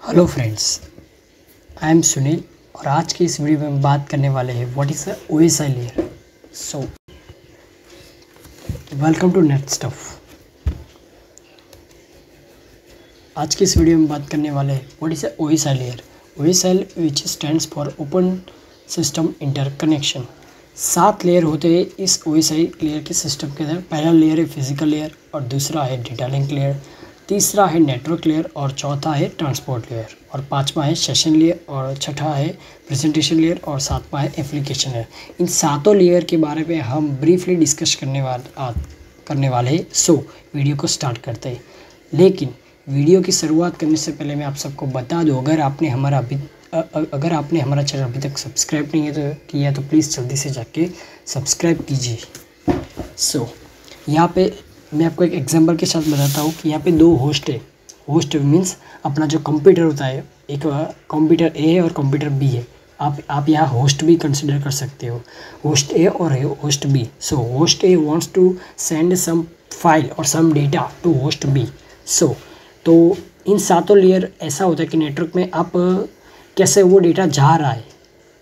Hello friends, I am Sunil और आज की इस वीडियो में हम बात करने वाले हैं what is the OSI layer. So welcome to net stuff. आज की इस वीडियो में बात करने वाले हैं what is the OSI layer. OSI which stands for open system interconnection. 7 layer होते हैं इस ओएसआई लेयर के सिस्टम के अंदर। पहला लेयर है फिजिकल लेयर और दूसरा है डेटा लिंक लेयर, तीसरा है नेटवर्क लेयर और चौथा है ट्रांसपोर्ट लेयर और पांचवा है सेशन लेयर और छठा है प्रेजेंटेशन लेयर और सातवां है एप्लीकेशन लेयर। इन सातों लेयर के बारे में हम ब्रीफली डिस्कस करने वाले हैं। सो वीडियो को स्टार्ट करते हैं, लेकिन वीडियो की शुरुआत करने से पहले मैं आप सबको बता दूं, अगर आपने हमारा चैनल अभी तक सब्सक्राइब नहीं है किया तो प्लीज़ जल्दी से जाके सब्सक्राइब कीजिए। सो यहाँ पे मैं आपको एक एग्जांपल के साथ बताता हूँ कि यहाँ पे 2 होस्ट है। होस्ट मीन्स अपना जो कंप्यूटर होता है, एक कंप्यूटर ए है और कंप्यूटर बी है। आप यहाँ होस्ट भी कंसिडर कर सकते हो, होस्ट ए और host B. So host A wants to send some file और some data to host B. So तो इन सातों लेयर ऐसा होता है कि नेटवर्क में आप कैसे वो डेटा जा रहा है,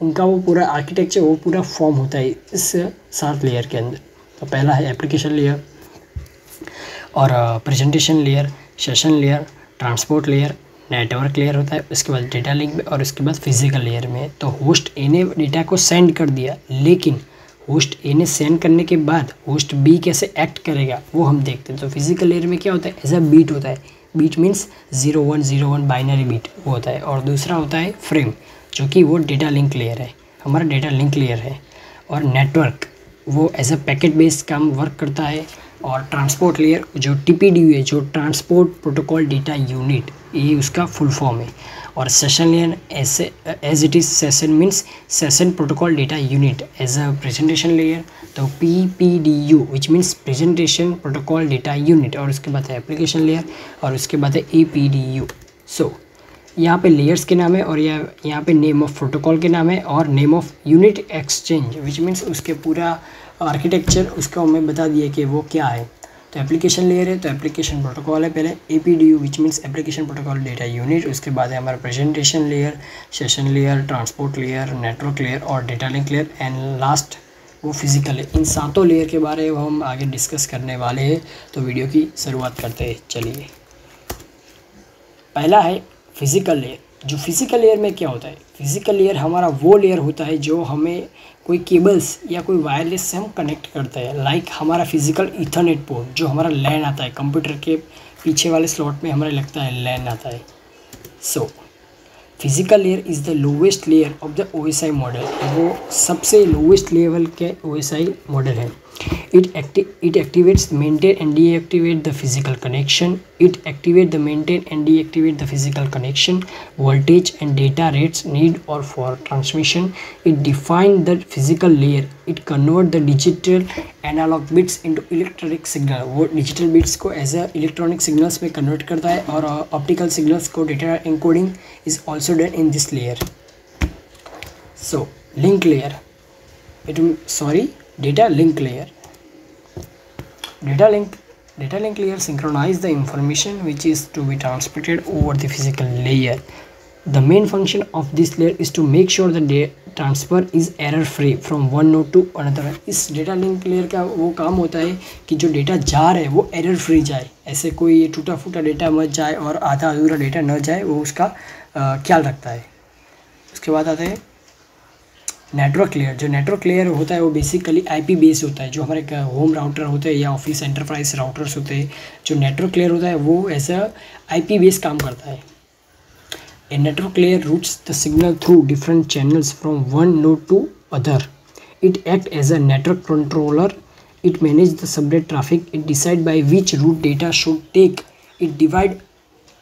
उनका वो पूरा आर्किटेक्चर, वो पूरा फॉर्म होता है इस 7 लेयर के अंदर। तो पहला है एप्लीकेशन लेयर और presentation layer, session layer, transport layer, network layer होता है, उसके बाद डेटा लिंक में और उसके बाद फिजिकल लेयर में। तो होस्ट ए ने डेटा को सेंड कर दिया, लेकिन होस्ट ए ने सेंड करने के बाद होस्ट बी कैसे एक्ट करेगा वो हम देखते हैं। तो फिजिकल लेयर में क्या होता है, एज अ बीट होता है। बीट मीन्स 0101 बाइनरी बीट वो होता है। और दूसरा होता है फ्रेम, जो कि वो डेटा लिंक लेयर है, हमारा डेटा लिंक लेयर है। और नेटवर्क वो एज अ पैकेट बेस्ड काम वर्क करता है। और ट्रांसपोर्ट लेयर जो TPDU है, जो ट्रांसपोर्ट प्रोटोकॉल डेटा यूनिट, ये उसका फुल फॉर्म है। और session layer as it is session means session protocol data unit. As a presentation layer तो PPDU which means presentation protocol data unit. और उसके बाद है एप्लीकेशन लेयर और उसके बाद है APDU। सो यहाँ पे लेयर्स के नाम है और यहाँ पे नेम ऑफ प्रोटोकॉल के नाम है और name of unit exchange which means उसके पूरा आर्किटेक्चर उसका हमें बता दिया कि वो क्या है। तो एप्लीकेशन लेयर है तो एप्लीकेशन प्रोटोकॉल है पहले, APDU which means application protocol data unit. उसके बाद है हमारा presentation layer, session layer, transport layer, network layer और data link layer and last वो फिजिकल है। इन सातों लेयर के बारे में हम आगे डिस्कस करने वाले हैं। तो वीडियो की शुरुआत करते हैं, चलिए। पहला है फिजिकल लेयर। जो फिजिकल लेयर में क्या होता है, फिजिकल लेयर हमारा वो लेयर होता है जो हमें कोई केबल्स या कोई वायरलेस से हम कनेक्ट करते हैं। लाइक हमारा फिजिकल ईथरनेट पोर्ट, जो हमारा लैन आता है, कंप्यूटर के पीछे वाले स्लॉट में हमारे लगता है लैन आता है। So physical layer is the lowest layer of the OSI model. वो सबसे लोवेस्ट लेवल के OSI मॉडल है। It activates, maintain and deactivate the physical connection. It activate the maintain and deactivate the physical connection, voltage and data rates need or for transmission. It define the physical layer. It convert the digital analog bits into electronic signal. वो digital bits को as a electronic signals में convert करता है और optical signals को data encoding is also done in this layer. So link layer, data link layer. Data link layer synchronize the information which is to be transmitted over the physical layer. The main function of this layer is to make sure the transfer is error free from one node to another. इस data link layer का वो काम होता है कि जो data जा रहा है वो error free जाए, ऐसे कोई टूटा फूटा डेटा मत जाए और आधा अधूरा डेटा न जाए, वो उसका ख्याल रखता है। उसके बाद आता है नेटवर्क लेयर। जो नेटवर्क लेयर होता है वो बेसिकली IP बेस होता है। जो हमारे होम राउटर होते हैं या ऑफिस एंटरप्राइज राउटर्स होते हैं, जो नेटवर्क लेयर होता है वो ऐसा IP बेस काम करता है। A network layer routes the signal through different channels from one node to other. It act as a network controller. It manage the subnet traffic. It decide by which route data should take. It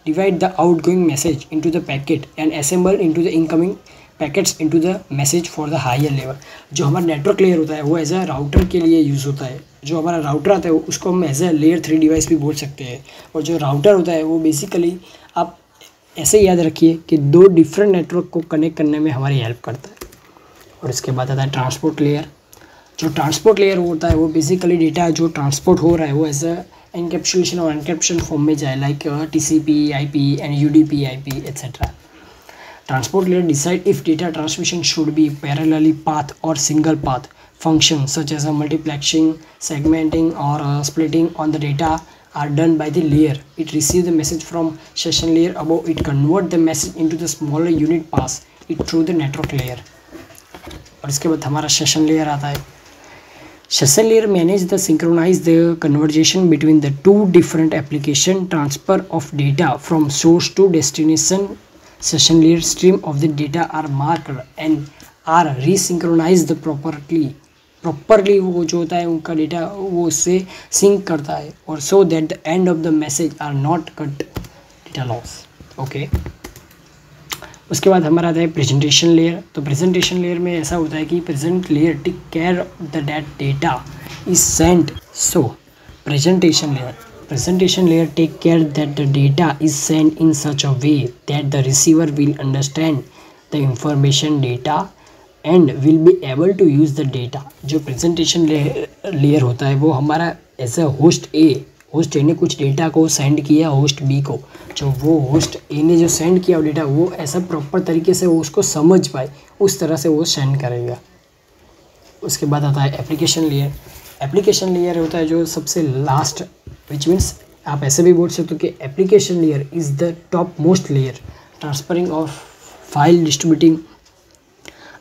divide the outgoing message into the packet and assemble into the incoming packets into the message for the higher level. जो हमारा network layer होता है वो as a router के लिए use होता है. जो हमारा राउटर आता है उसको हम एज अ लेयर 3 डिवाइस भी बोल सकते हैं. और जो राउटर होता है वो बेसिकली आप ऐसे याद रखिए कि 2 डिफरेंट नेटवर्क को कनेक्ट करने में हमारी हेल्प करता है. और इसके बाद आता है ट्रांसपोर्ट लेयर. जो ट्रांसपोर्ट लेयर होता है वो बेसिकली डेटा जो ट्रांसपोर्ट हो रहा है वो एज अ एनकैप्सुलेशन और एनक्रिप्शन फॉर्म में जाए, like TCP, IP and UDP, IP etc. Transport layer decide if data transmission should be parallelly path or single path. Functions such as multiplexing, segmenting or splitting on the data are done by the layer. It receives the message from session layer above. It convert the message into the smaller unit, pass it through the network layer. और इसके बाद हमारा session layer आता है. Session layer manage the synchronize the conversation between the two different application, transfer of data from source to destination. Session layer stream of the data are marked and are resynchronized properly वो जो होता है उनका data वो उससे sink करता है और so that the end of the message are not cut data loss. Okay उसके बाद हमारा आता है प्रेजेंटेशन लेयर. तो प्रेजेंटेशन लेयर में ऐसा होता है कि present layer take care the that data is sent. So presentation layer take care that the data is sent in such a way that the receiver will understand the information data and will be able to use the data. जो presentation layer होता है वो हमारा as a host A ने कुछ data को send किया host B को. जो वो होस्ट ए ने जो सेंड किया डेटा वो ऐसा प्रॉपर तरीके से वो उसको समझ पाए उस तरह से वो सेंड करेगा. उसके बाद आता है एप्लीकेशन लेयर. एप्लीकेशन लेयर होता है जो सबसे लास्ट, विच मीन्स आप ऐसे भी बोल सकते हो कि application layer is the top most layer, transferring of file, distributing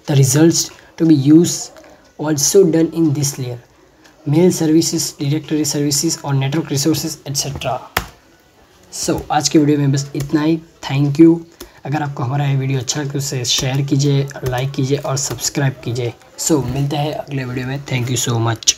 the results to be use also done in this layer. Mail services, directory services और नेटवर्क रिसोर्सेज एट्सेट्रा. सो आज के वीडियो में बस इतना ही. Thank you. अगर आपको हमारा ये वीडियो अच्छा लगे तो उसे शेयर कीजिए, लाइक कीजिए और सब्सक्राइब कीजिए. सो मिलते हैं अगले वीडियो में. Thank you so much.